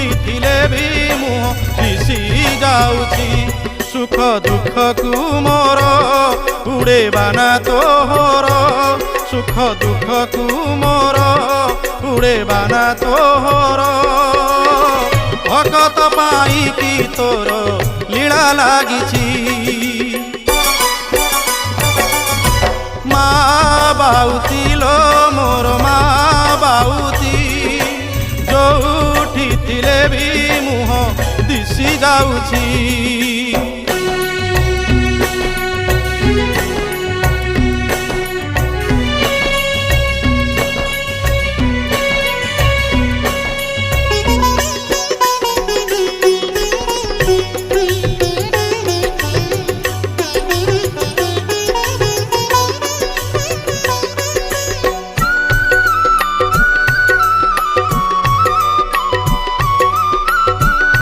ଶୁଣିଥିଲେ ବି ମୁହଁ ଦିଶି ଯାଉଛି। ସୁଖ ଦୁଃଖକୁ ମୋର ଉଡ଼େବାନା ତୋହର, ସୁଖ ଦୁଃଖକୁ ମୋର ଉଡ଼େବାନା ତୋହର। ଭକତ ପାଇଁକି ତୋର ଲୀଳା ଲାଗିଛି।